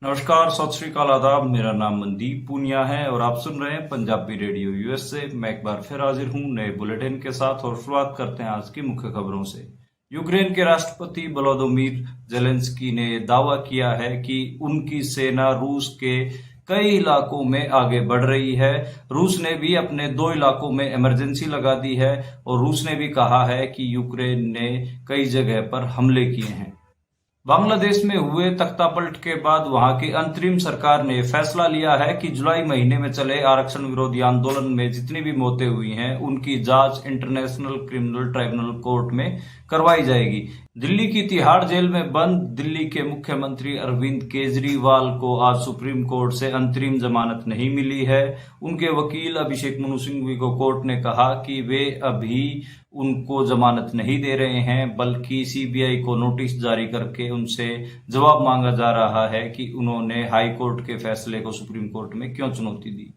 नमस्कार, सत श्री अकाल, आदाब। मेरा नाम मनदीप पूनिया है और आप सुन रहे हैं पंजाबी रेडियो यूएस से। मैं एक बार फिर हाजिर हूं नए बुलेटिन के साथ और शुरुआत करते हैं आज की मुख्य खबरों से। यूक्रेन के राष्ट्रपति वोलोदिमीर जेलेंस्की ने दावा किया है कि उनकी सेना रूस के कई इलाकों में आगे बढ़ रही है। रूस ने भी अपने 2 इलाकों में इमरजेंसी लगा दी है और रूस ने भी कहा है कि यूक्रेन ने कई जगह पर हमले किए हैं। बांग्लादेश में हुए तख्तापलट के बाद वहां की अंतरिम सरकार ने फैसला लिया है कि जुलाई महीने में चले आरक्षण विरोधी आंदोलन में जितनी भी मौतें हुई हैं उनकी जांच इंटरनेशनल क्रिमिनल ट्राइब्यूनल कोर्ट में करवाई जाएगी। दिल्ली की तिहाड़ जेल में बंद दिल्ली के मुख्यमंत्री अरविंद केजरीवाल को आज सुप्रीम कोर्ट से अंतरिम जमानत नहीं मिली है। उनके वकील अभिषेक मनु सिंघवी को कोर्ट ने कहा कि वे अभी उनको जमानत नहीं दे रहे हैं, बल्कि सीबीआई को नोटिस जारी करके उनसे जवाब मांगा जा रहा है कि उन्होंने हाई कोर्ट के फैसले को सुप्रीम कोर्ट में क्यों चुनौती दी।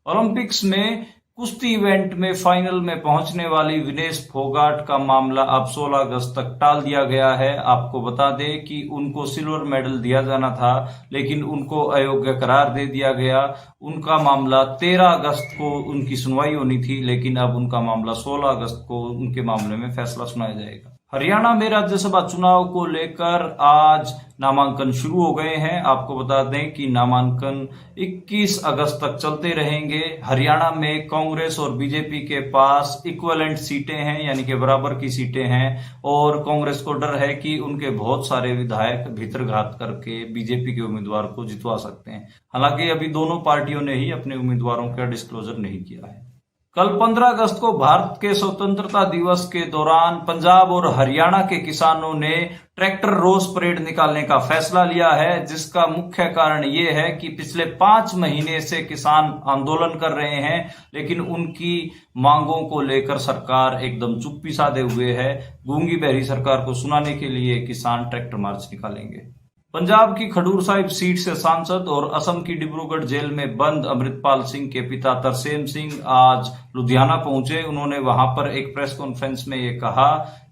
ओलंपिक्स में कुश्ती इवेंट में फाइनल में पहुंचने वाली विनेश फोगाट का मामला अब 16 अगस्त तक टाल दिया गया है। आपको बता दें कि उनको सिल्वर मेडल दिया जाना था, लेकिन उनको अयोग्य करार दे दिया गया। उनका मामला 13 अगस्त को उनकी सुनवाई होनी थी, लेकिन अब उनका मामला 16 अगस्त को उनके मामले में फैसला सुनाया जाएगा। हरियाणा में राज्यसभा चुनाव को लेकर आज नामांकन शुरू हो गए हैं। आपको बता दें कि नामांकन 21 अगस्त तक चलते रहेंगे। हरियाणा में कांग्रेस और बीजेपी के पास इक्विवेलेंट सीटें हैं, यानी कि बराबर की सीटें हैं, और कांग्रेस को डर है कि उनके बहुत सारे विधायक भीतरघात करके बीजेपी के उम्मीदवार को जितवा सकते हैं। हालांकि अभी दोनों पार्टियों ने ही अपने उम्मीदवारों का डिस्क्लोजर नहीं किया है। कल 15 अगस्त को भारत के स्वतंत्रता दिवस के दौरान पंजाब और हरियाणा के किसानों ने ट्रैक्टर रोस परेड निकालने का फैसला लिया है, जिसका मुख्य कारण ये है कि पिछले 5 महीने से किसान आंदोलन कर रहे हैं, लेकिन उनकी मांगों को लेकर सरकार एकदम चुप्पी साधे हुए है। गूंगी बहरी सरकार को सुनाने के लिए किसान ट्रैक्टर मार्च निकालेंगे। पंजाब की खडूर साहिब सीट से सांसद और असम की डिब्रूगढ़ जेल में बंद अमृतपाल सिंह के पिता तरसेम सिंह आज लुधियाना पहुंचे। उन्होंने वहां पर एक प्रेस कॉन्फ्रेंस में ये कहा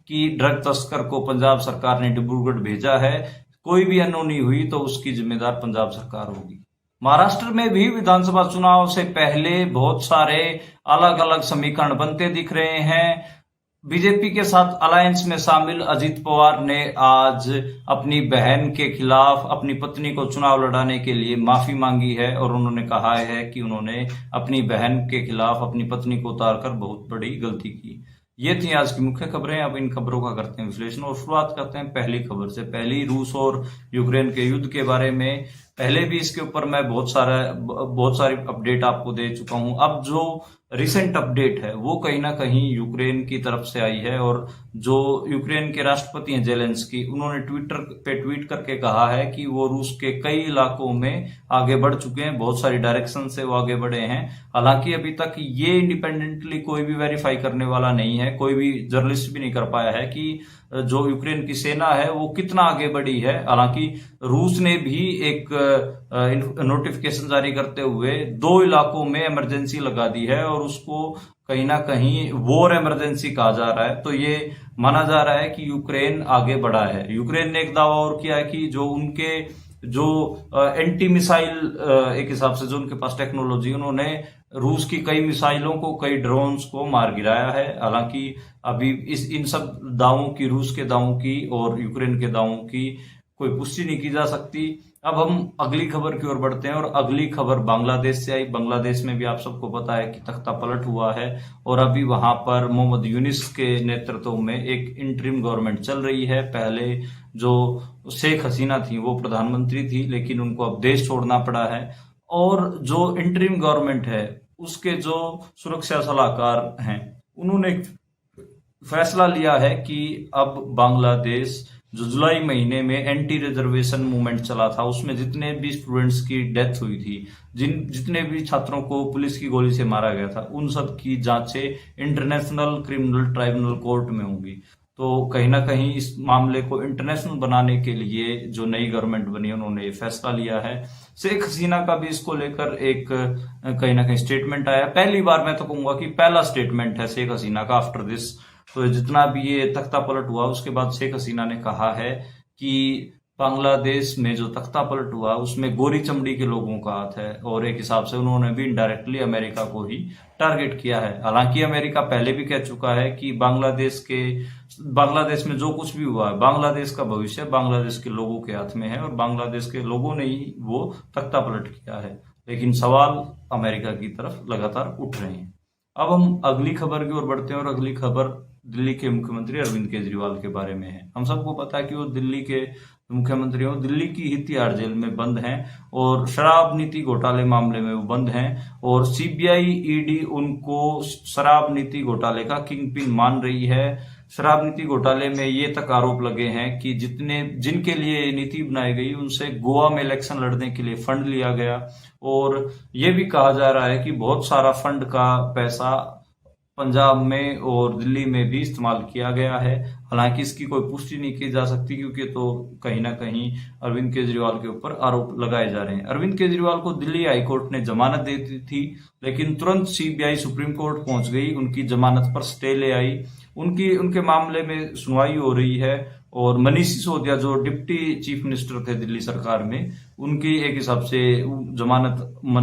कि ड्रग तस्कर को पंजाब सरकार ने डिब्रूगढ़ भेजा है, कोई भी अनहोनी हुई तो उसकी जिम्मेदार पंजाब सरकार होगी। महाराष्ट्र में भी विधानसभा चुनाव से पहले बहुत सारे अलग अलग समीकरण बनते दिख रहे हैं। बीजेपी के साथ अलायंस में शामिल अजित पवार ने आज अपनी बहन के खिलाफ अपनी पत्नी को चुनाव लड़ाने के लिए माफी मांगी है और उन्होंने कहा है कि उन्होंने अपनी बहन के खिलाफ अपनी पत्नी को उतारकर बहुत बड़ी गलती की। ये थी आज की मुख्य खबरें। अब इन खबरों का करते हैं विश्लेषण और शुरुआत करते हैं पहली खबर से। पहली रूस और यूक्रेन के युद्ध के बारे में। पहले भी इसके ऊपर मैं बहुत सारी अपडेट आपको दे चुका हूं। अब जो रिसेंट अपडेट है वो कहीं ना कहीं यूक्रेन की तरफ से आई है, और जो यूक्रेन के राष्ट्रपति हैं जेलेंस्की, उन्होंने ट्विटर पे ट्वीट करके कहा है कि वो रूस के कई इलाकों में आगे बढ़ चुके हैं, बहुत सारी डायरेक्शन से वो आगे बढ़े हैं। हालांकि अभी तक ये इंडिपेंडेंटली कोई भी वेरीफाई करने वाला नहीं है, कोई भी जर्नलिस्ट भी नहीं कर पाया है कि जो यूक्रेन की सेना है वो कितना आगे बढ़ी है। हालांकि रूस ने भी एक नोटिफिकेशन जारी करते हुए 2 इलाकों में इमरजेंसी लगा दी है और उसको कहीं ना कहीं वॉर इमरजेंसी कहा जा रहा है। तो ये माना जा रहा है कि यूक्रेन आगे बढ़ा है। यूक्रेन ने एक दावा और किया है कि जो एंटी मिसाइल एक हिसाब से जो उनके पास टेक्नोलॉजी, उन्होंने रूस की कई मिसाइलों को, कई ड्रोन्स को मार गिराया है। हालांकि अभी इन सब दावों की, रूस के दावों की और यूक्रेन के दावों की कोई पुष्टि नहीं की जा सकती। अब हम अगली खबर की ओर बढ़ते हैं और अगली खबर बांग्लादेश से आई। बांग्लादेश में भी आप सबको पता है कि तख्ता पलट हुआ है और अभी वहां पर मोहम्मद यूनिस के नेतृत्व में एक इंटरिम गवर्नमेंट चल रही है। पहले जो शेख हसीना थी वो प्रधानमंत्री थी, लेकिन उनको अब देश छोड़ना पड़ा है। और जो इंटरिम गवर्नमेंट है उसके जो सुरक्षा सलाहकार हैं, उन्होंने फैसला लिया है कि अब बांग्लादेश जो जुलाई महीने में एंटी रिजर्वेशन मूवमेंट चला था, उसमें जितने भी स्टूडेंट्स की डेथ हुई थी, जितने भी छात्रों को पुलिस की गोली से मारा गया था, उन सब की जांचें इंटरनेशनल क्रिमिनल ट्राइब्यूनल कोर्ट में होंगी। तो कहीं ना कहीं इस मामले को इंटरनेशनल बनाने के लिए जो नई गवर्नमेंट बनी उन्होंने ये फैसला लिया है। शेख हसीना का भी इसको लेकर एक कहीं ना कहीं स्टेटमेंट आया। पहली बार मैं तो कहूंगा कि पहला स्टेटमेंट है शेख हसीना का आफ्टर दिस। तो जितना भी ये तख्ता पलट हुआ उसके बाद शेख हसीना ने कहा है कि बांग्लादेश में जो तख्ता पलट हुआ उसमें गोरी चमड़ी के लोगों का हाथ है, और एक हिसाब से उन्होंने भी इनडायरेक्टली अमेरिका को ही टारगेट किया है। हालांकि अमेरिका पहले भी कह चुका है कि बांग्लादेश में जो कुछ भी हुआ है, बांग्लादेश का भविष्य बांग्लादेश के लोगों के हाथ में है और बांग्लादेश के लोगों ने ही वो तख्ता पलट किया है। लेकिन सवाल अमेरिका की तरफ लगातार उठ रहे हैं। अब हम अगली खबर की ओर बढ़ते हैं, और अगली खबर दिल्ली के मुख्यमंत्री अरविंद केजरीवाल के बारे में है। हम सबको पता है कि वो दिल्ली के मुख्यमंत्री हो, दिल्ली की ही तिहाड़ जेल में बंद हैं और शराब नीति घोटाले मामले में वो बंद हैं, और सीबीआई ईडी उनको शराब नीति घोटाले का किंग पिन मान रही है। शराब नीति घोटाले में ये तक आरोप लगे हैं कि जिनके लिए नीति बनाई गई उनसे गोवा में इलेक्शन लड़ने के लिए फंड लिया गया, और ये भी कहा जा रहा है कि बहुत सारा फंड का पैसा पंजाब में और दिल्ली में भी इस्तेमाल किया गया है। हालांकि इसकी कोई पुष्टि नहीं की जा सकती, क्योंकि तो कहीं ना कहीं अरविंद केजरीवाल के ऊपर आरोप लगाए जा रहे हैं। अरविंद केजरीवाल को दिल्ली हाईकोर्ट ने जमानत दे दी थी, लेकिन तुरंत सीबीआई सुप्रीम कोर्ट पहुंच गई, उनकी जमानत पर स्टे ले आई। उनके मामले में सुनवाई हो रही है, और मनीष सिसोदिया जो डिप्टी चीफ मिनिस्टर थे दिल्ली सरकार में, उनकी एक हिसाब से जमानत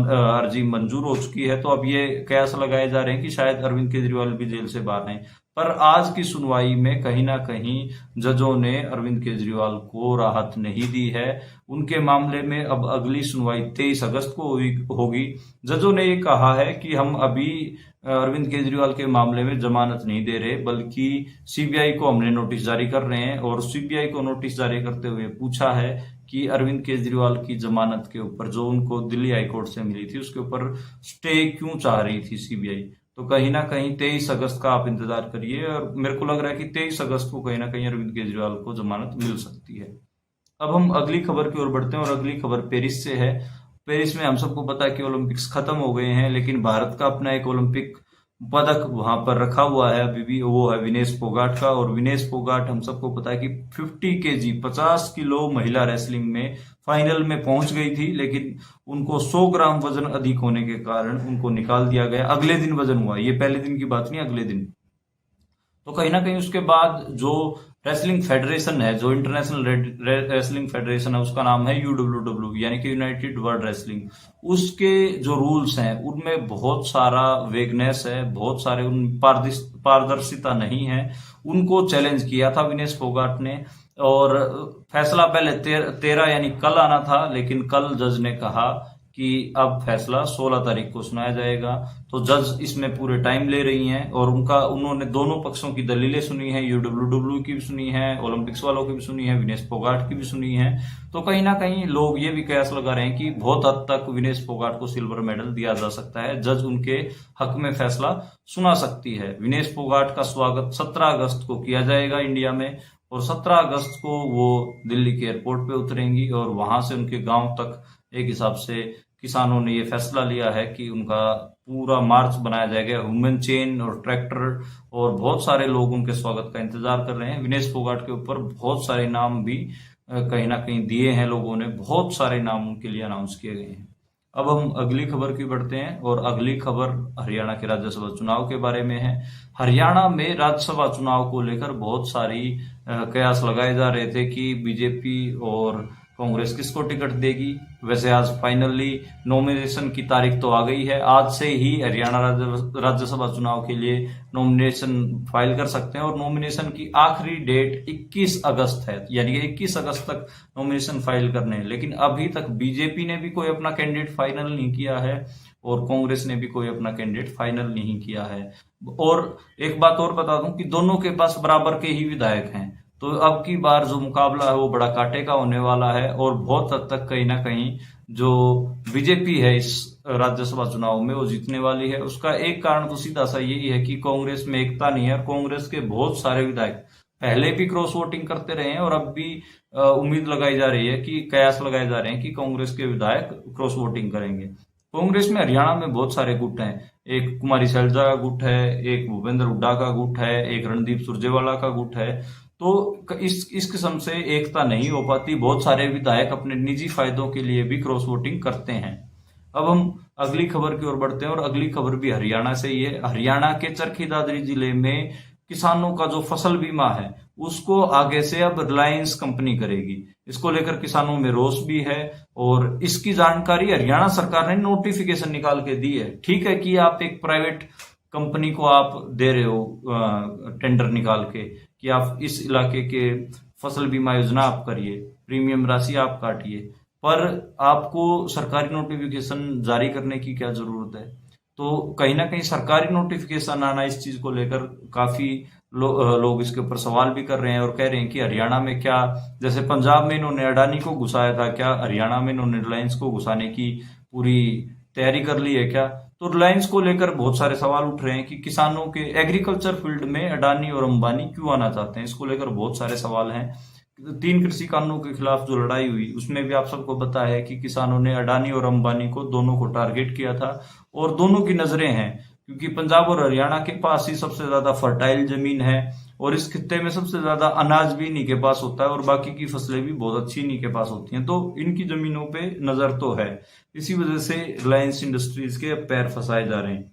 अर्जी मंजूर हो चुकी है। तो अब ये कयास लगाए जा रहे हैं कि शायद अरविंद केजरीवाल भी जेल से बाहर आए। पर आज की सुनवाई में कहीं ना कहीं जजों ने अरविंद केजरीवाल को राहत नहीं दी है। उनके मामले में अब अगली सुनवाई 23 अगस्त को होगी। जजों ने ये कहा है कि हम अभी अरविंद केजरीवाल के मामले में जमानत नहीं दे रहे, बल्कि सीबीआई को हमने नोटिस जारी कर रहे हैं, और सीबीआई को नोटिस जारी करते हुए पूछा है कि अरविंद केजरीवाल की जमानत के ऊपर जो उनको दिल्ली हाईकोर्ट से मिली थी उसके ऊपर स्टे क्यों चाह रही थी सीबीआई। तो कहीं ना कहीं 23 अगस्त का आप इंतजार करिए, और मेरे को लग रहा है कि 23 अगस्त को कहीं ना कहीं अरविंद केजरीवाल को जमानत मिल सकती है। अब हम अगली खबर की ओर बढ़ते हैं, और अगली खबर पेरिस से है। पेरिस में हम सबको पता है कि ओलंपिक्स खत्म हो गए हैं, लेकिन भारत का अपना एक ओलंपिक पदक वहां पर रखा हुआ है अभी भी, वो है विनेश फोगाट का। और विनेश फोगाट हम सबको पता है कि 50 केजी 50 किलो महिला रेसलिंग में फाइनल में पहुंच गई थी, लेकिन उनको 100 ग्राम वजन अधिक होने के कारण उनको निकाल दिया गया। अगले दिन वजन हुआ, ये पहले दिन की बात नहीं, अगले दिन। तो कहीं ना कहीं उसके बाद जो रेसलिंग फेडरेशन है, जो इंटरनेशनल रेसलिंग फेडरेशन है, उसका नाम है UWW, यानी कि यूनाइटेड वर्ल्ड रेसलिंग। उसके जो रूल्स हैं उनमें बहुत सारा वेगनेस है, बहुत सारे उन पारदर्शिता नहीं है। उनको चैलेंज किया था विनेश फोगाट ने, और फैसला पहले 13 यानी कल आना था, लेकिन कल जज ने कहा कि अब फैसला 16 तारीख को सुनाया जाएगा। तो जज इसमें पूरे टाइम ले रही हैं, और उन्होंने दोनों पक्षों की दलीलें सुनी है, UWW की भी सुनी है, ओलंपिक्स वालों की भी सुनी है, विनेश फोगाट की भी सुनी है। तो कहीं ना कहीं लोग ये भी कयास लगा रहे हैं कि बहुत हद तक विनेश फोगाट को सिल्वर मेडल दिया जा सकता है, जज उनके हक में फैसला सुना सकती है। विनेश फोगाट का स्वागत 17 अगस्त को किया जाएगा इंडिया में, और 17 अगस्त को वो दिल्ली के एयरपोर्ट पे उतरेंगी, और वहां से उनके गांव तक एक हिसाब से किसानों ने ये फैसला लिया है कि उनका पूरा मार्च बनाया जाएगा, ह्यूमन चेन और ट्रैक्टर, और बहुत सारे लोग उनके स्वागत का इंतजार कर रहे हैं। विनेश फोगाट के ऊपर बहुत सारे नाम भी कहीं ना कहीं दिए हैं लोगों ने, बहुत सारे नाम उनके लिए अनाउंस किए गए हैं। अब हम अगली खबर की बढ़ते हैं, और अगली खबर हरियाणा के राज्यसभा चुनाव के बारे में है। हरियाणा में राज्यसभा चुनाव को लेकर बहुत सारी कयास लगाए जा रहे थे कि बीजेपी और कांग्रेस किसको टिकट देगी। वैसे आज फाइनली नॉमिनेशन की तारीख तो आ गई है, आज से ही हरियाणा राज्यसभा चुनाव के लिए नॉमिनेशन फाइल कर सकते हैं, और नॉमिनेशन की आखिरी डेट 21 अगस्त है, यानी कि 21 अगस्त तक नॉमिनेशन फाइल करने हैं। लेकिन अभी तक बीजेपी ने भी कोई अपना कैंडिडेट फाइनल नहीं किया है, और कांग्रेस ने भी कोई अपना कैंडिडेट फाइनल नहीं किया है। और एक बात और बता दूं कि दोनों के पास बराबर के ही विधायक हैं, तो अब की बार जो मुकाबला है वो बड़ा कांटे का होने वाला है, और बहुत हद तक कहीं ना कहीं जो बीजेपी है इस राज्यसभा चुनाव में वो जीतने वाली है। उसका एक कारण तो सीधा सा यही है कि कांग्रेस में एकता नहीं है। कांग्रेस के बहुत सारे विधायक पहले भी क्रॉस वोटिंग करते रहे हैं, और अब भी उम्मीद लगाई जा रही है कि कयास लगाए जा रहे हैं कि कांग्रेस के विधायक क्रॉस वोटिंग करेंगे। कांग्रेस में हरियाणा में बहुत सारे गुट हैं, एक कुमारी शैलजा का गुट है, एक भूपेंद्र हुड्डा का गुट है, एक रणदीप सुरजेवाला का गुट है। तो इस किस्म से एकता नहीं हो पाती, बहुत सारे विधायक अपने निजी फायदों के लिए भी क्रॉस वोटिंग करते हैं। अब हम अगली खबर की ओर बढ़ते हैं, और अगली खबर भी हरियाणा से ही है। हरियाणा के चरखी दादरी जिले में किसानों का जो फसल बीमा है उसको आगे से अब रिलायंस कंपनी करेगी। इसको लेकर किसानों में रोष भी है और इसकी जानकारी हरियाणा सरकार ने नोटिफिकेशन निकाल के दी है। ठीक है कि आप एक प्राइवेट कंपनी को आप दे रहे हो टेंडर निकाल के कि आप इस इलाके के फसल बीमा योजना आप करिए, प्रीमियम राशि आप काटिए, पर आपको सरकारी नोटिफिकेशन जारी करने की क्या जरूरत है? तो कहीं ना कहीं सरकारी नोटिफिकेशन आना इस चीज को लेकर काफी लोग इसके ऊपर सवाल भी कर रहे हैं और कह रहे हैं कि हरियाणा में क्या, जैसे पंजाब में इन्होंने अडानी को घुसाया था, क्या हरियाणा में इन्होंने रिलायंस को घुसाने की पूरी तैयारी कर ली है क्या? तो रिलायंस को लेकर बहुत सारे सवाल उठ रहे हैं कि किसानों के एग्रीकल्चर फील्ड में अडानी और अंबानी क्यों आना चाहते हैं। इसको लेकर बहुत सारे सवाल हैं। 3 कृषि कानूनों के खिलाफ जो लड़ाई हुई उसमें भी आप सबको पता है कि किसानों ने अडानी और अंबानी को दोनों को टारगेट किया था और दोनों की नजरें हैं, क्योंकि पंजाब और हरियाणा के पास ही सबसे ज्यादा फर्टाइल जमीन है और इस खित्ते में सबसे ज्यादा अनाज भी इन्हीं के पास होता है और बाकी की फसलें भी बहुत अच्छी इन्हीं के पास होती हैं। तो इनकी जमीनों पे नजर तो है, इसी वजह से रिलायंस इंडस्ट्रीज के पैर फंसाए जा रहे हैं।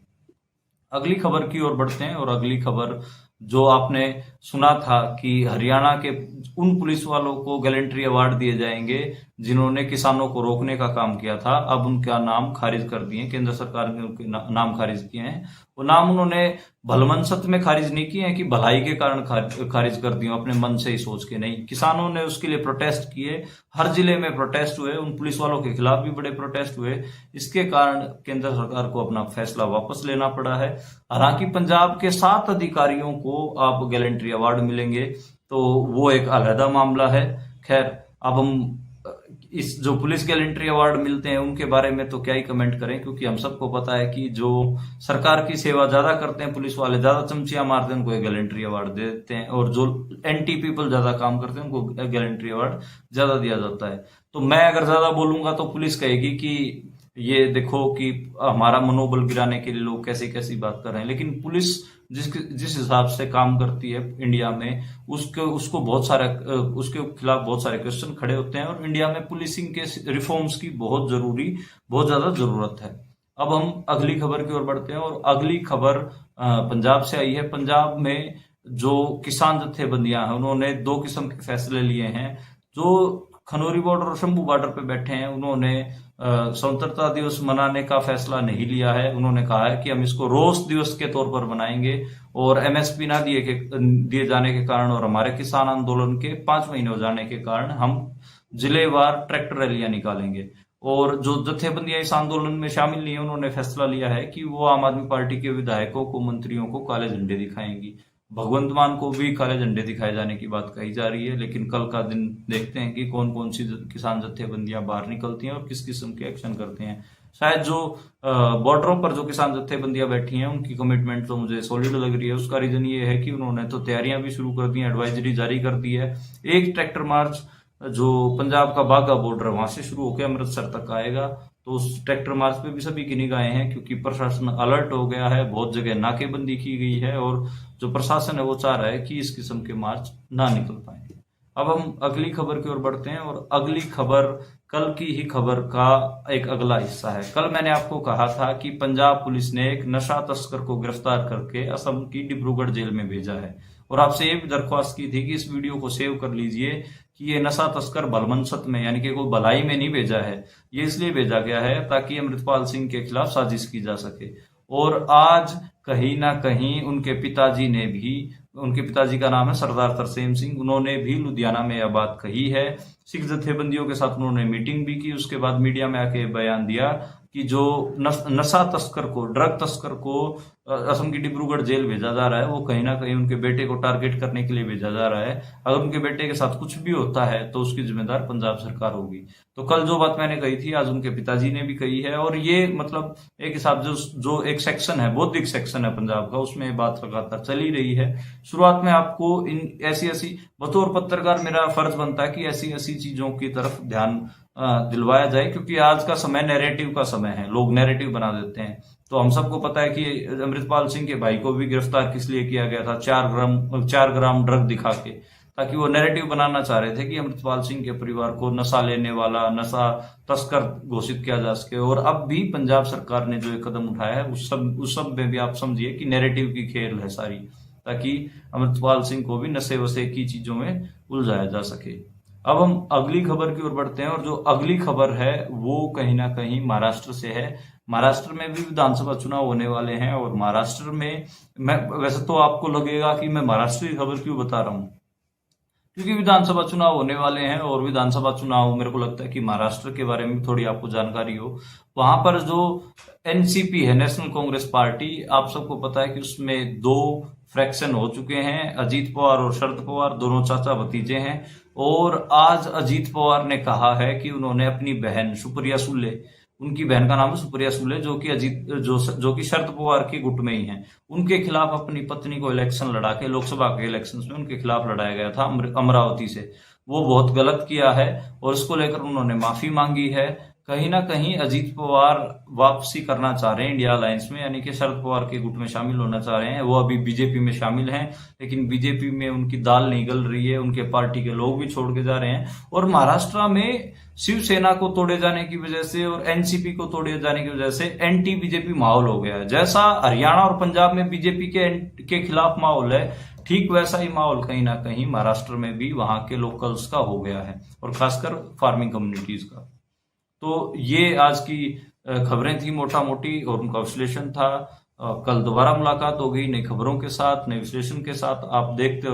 अगली खबर की ओर बढ़ते हैं और अगली खबर जो आपने सुना था कि हरियाणा के उन पुलिस वालों को गैलेंट्री अवार्ड दिए जाएंगे जिन्होंने किसानों को रोकने का काम किया था, अब उनका नाम खारिज कर दिए। केंद्र सरकार ने उनके नाम खारिज किए हैं। वो नाम उन्होंने भलमनसत में खारिज नहीं किए हैं कि भलाई के कारण खारिज कर दिए, अपने मन से ही सोच के नहीं। किसानों ने उसके लिए प्रोटेस्ट किए, हर जिले में प्रोटेस्ट हुए, उन पुलिस वालों के खिलाफ भी बड़े प्रोटेस्ट हुए। इसके कारण केंद्र सरकार को अपना फैसला वापस लेना पड़ा है। हालांकि पंजाब के 7 अधिकारियों को आप गैलेंट्री अवार्ड मिलेंगे, तो वो एक अलहदा मामला है। खैर, अब हम इस जो पुलिस गैलेंट्री अवार्ड मिलते हैं उनके बारे में तो क्या ही कमेंट करें, क्योंकि हम सबको पता है कि जो सरकार की सेवा ज्यादा करते हैं पुलिस वाले, ज्यादा चमचियां मारते हैं, उनको गैलेंट्री अवार्ड दे देते हैं, और जो एंटी पीपल ज्यादा काम करते हैं उनको गैलेंट्री अवार्ड ज्यादा दिया जाता है। तो मैं अगर ज्यादा बोलूंगा तो पुलिस कहेगी कि ये देखो कि हमारा मनोबल गिराने के लिए लोग कैसी कैसी बात कर रहे हैं। लेकिन पुलिस जिस हिसाब से काम करती है इंडिया में, उसको बहुत सारे उसके खिलाफ बहुत सारे क्वेश्चन खड़े होते हैं और इंडिया में पुलिसिंग के रिफॉर्म्स की बहुत ज्यादा जरूरत है। अब हम अगली खबर की ओर बढ़ते हैं और अगली खबर पंजाब से आई है। पंजाब में जो किसान जत्थेबंदियां हैं उन्होंने 2 किस्म के फैसले लिए हैं। जो खनौरी बॉर्डर और शंभू बॉर्डर पे बैठे हैं उन्होंने स्वतंत्रता दिवस मनाने का फैसला नहीं लिया है। उन्होंने कहा है कि हम इसको रोष दिवस के तौर पर मनाएंगे और एमएसपी ना दिए जाने के कारण और हमारे किसान आंदोलन के 5 महीने हो जाने के कारण हम जिलेवार ट्रैक्टर रैलियां निकालेंगे। और जो जत्थेबंदियां इस आंदोलन में शामिल नहीं है उन्होंने फैसला लिया है कि वो आम आदमी पार्टी के विधायकों को, मंत्रियों को काले झंडे दिखाएंगी। भगवंत मान को भी काले झंडे दिखाए जाने की बात कही जा रही है। लेकिन कल का दिन देखते हैं कि कौन कौन सी किसान जत्थेबंदियां बाहर निकलती हैं और किस किस्म के एक्शन करते हैं। शायद जो बॉर्डरों पर जो किसान जत्थेबंदियां बैठी हैं उनकी कमिटमेंट तो मुझे सॉलिड लग रही है। उसका रीजन ये है कि उन्होंने तो तैयारियां भी शुरू कर दी हैं, एडवाइजरी जारी कर दी है। एक ट्रैक्टर मार्च जो पंजाब का बाघा बॉर्डर वहां से शुरू होकर अमृतसर तक आएगा, तो उस ट्रैक्टर मार्च पे भी सभी की निगाहें हैं, क्योंकि प्रशासन अलर्ट हो गया है। बहुत जगह नाकेबंदी की गई है और जो प्रशासन है वो चाह रहा है कि इस किस्म के मार्च ना निकल पाए। अब हम अगली खबर की ओर बढ़ते हैं और अगली खबर कल की ही खबर का एक अगला हिस्सा है। कल मैंने आपको कहा था कि पंजाब पुलिस ने एक नशा तस्कर को गिरफ्तार करके असम की डिब्रूगढ़ जेल में भेजा है और आपसे ये भी दरख्वास्त की थी कि इस वीडियो को सेव कर लीजिए कि ये नशा तस्कर भलमनसत में, यानी कि कोई भलाई में नहीं भेजा है। ये इसलिए भेजा गया है ताकि अमृतपाल सिंह के खिलाफ साजिश की जा सके। और आज कहीं ना कहीं उनके पिताजी का नाम है सरदार तरसेम सिंह, उन्होंने भी लुधियाना में यह बात कही है। सिख जत्थेबंदियों के साथ उन्होंने मीटिंग भी की, उसके बाद मीडिया में आके बयान दिया कि जो नशा तस्कर को, ड्रग तस्कर को असम की डिब्रूगढ़ जेल भेजा जा रहा है वो कहीं ना कहीं उनके बेटे को टारगेट करने के लिए भेजा जा रहा है। अगर उनके बेटे के साथ कुछ भी होता है तो उसकी जिम्मेदार पंजाब सरकार होगी। तो कल जो बात मैंने कही थी आज उनके पिताजी ने भी कही है और ये मतलब एक हिसाब जो एक सेक्शन है, बौद्धिक सेक्शन है पंजाब का, उसमें बात लगातार चली रही है। शुरुआत में आपको इन ऐसी बतौर पत्रकार मेरा फर्ज बनता है कि ऐसी चीजों की तरफ ध्यान दिलवाया जाए, क्योंकि आज का समय नैरेटिव का समय है, लोग नैरेटिव बना देते हैं। तो हम सबको पता है कि अमृतपाल सिंह के भाई को भी गिरफ्तार किस लिए किया गया था, 4 ग्राम ड्रग दिखा के, ताकि वो नैरेटिव बनाना चाह रहे थे कि अमृतपाल सिंह के परिवार को नशा लेने वाला, नशा तस्कर घोषित किया जा सके। और अब भी पंजाब सरकार ने जो एक कदम उठाया है उस सब में भी आप समझिए कि नैरेटिव की खेल है सारी। ताकि अमृतपाल सिंह को भी नशे वशे की चीजों में उलझाया जा सके। अब हम अगली खबर की ओर बढ़ते हैं और जो अगली खबर है वो कहीं ना कहीं महाराष्ट्र से है। महाराष्ट्र में भी विधानसभा चुनाव होने वाले हैं और महाराष्ट्र में मैं वैसे तो आपको लगेगा कि मैं महाराष्ट्र की खबर क्यों बता रहा हूं, क्योंकि विधानसभा चुनाव होने वाले हैं और विधानसभा चुनाव मेरे को लगता है कि महाराष्ट्र के बारे में थोड़ी आपको जानकारी हो। वहां पर जो एनसीपी है, नेशनल कांग्रेस पार्टी, आप सबको पता है कि उसमें दो फ्रैक्शन हो चुके हैं। अजीत पवार और शरद पवार दोनों चाचा भतीजे हैं और आज अजीत पवार ने कहा है कि उन्होंने अपनी बहन सुप्रिया सुले, उनकी बहन का नाम है सुप्रिया सुले, जो कि शरद पवार के गुट में ही हैं, उनके खिलाफ अपनी पत्नी को इलेक्शन लड़ा के, लोकसभा के इलेक्शन में उनके खिलाफ लड़ाया गया था अमरावती से, वो बहुत गलत किया है और उसको लेकर उन्होंने माफी मांगी है। कहीं ना कहीं अजीत पवार वापसी करना चाह रहे हैं इंडिया अलायंस में, यानी कि शरद पवार के गुट में शामिल होना चाह रहे हैं। वो अभी बीजेपी में शामिल हैं, लेकिन बीजेपी में उनकी दाल नहीं गल रही है, उनके पार्टी के लोग भी छोड़ के जा रहे हैं। और महाराष्ट्र में शिवसेना को तोड़े जाने की वजह से और एनसीपी को तोड़े जाने की वजह से एंटी बीजेपी माहौल हो गया है। जैसा हरियाणा और पंजाब में बीजेपी के खिलाफ माहौल है, ठीक वैसा ही माहौल कहीं ना कहीं महाराष्ट्र में भी वहां के लोकल्स का हो गया है और खासकर फार्मिंग कम्युनिटीज का। तो ये आज की खबरें थी मोटा मोटी और उनका विश्लेषण था। कल दोबारा मुलाकात होगी नई खबरों के साथ, नए विश्लेषण के साथ। आप देखते